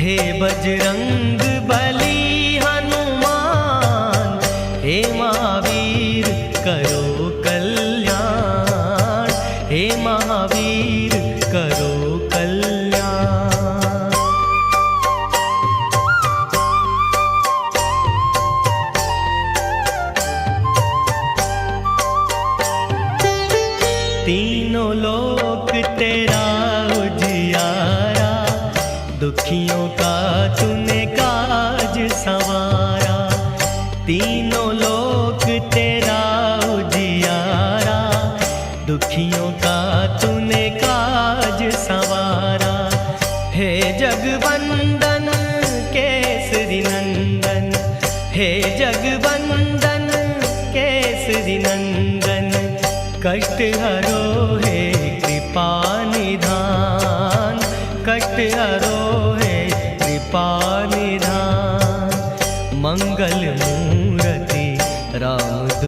हे बजरंग बली हनुमान, हे महावीर करो कल्याण, हे महावीर करो कल्याण। तीनों लोक तेरा उजियारा, दुखियों का तूने काज संवारा। तीनों लोक तेरा उजियारा, दुखियों का तूने काज संवारा। हे जगवंदन केसरी नंदन, हे जगवंदन केसरी नंदन, कष्ट हरो हे कृपा निधान, कष्ट हरो हे कृपा निधान। मंगल मूर्ति राम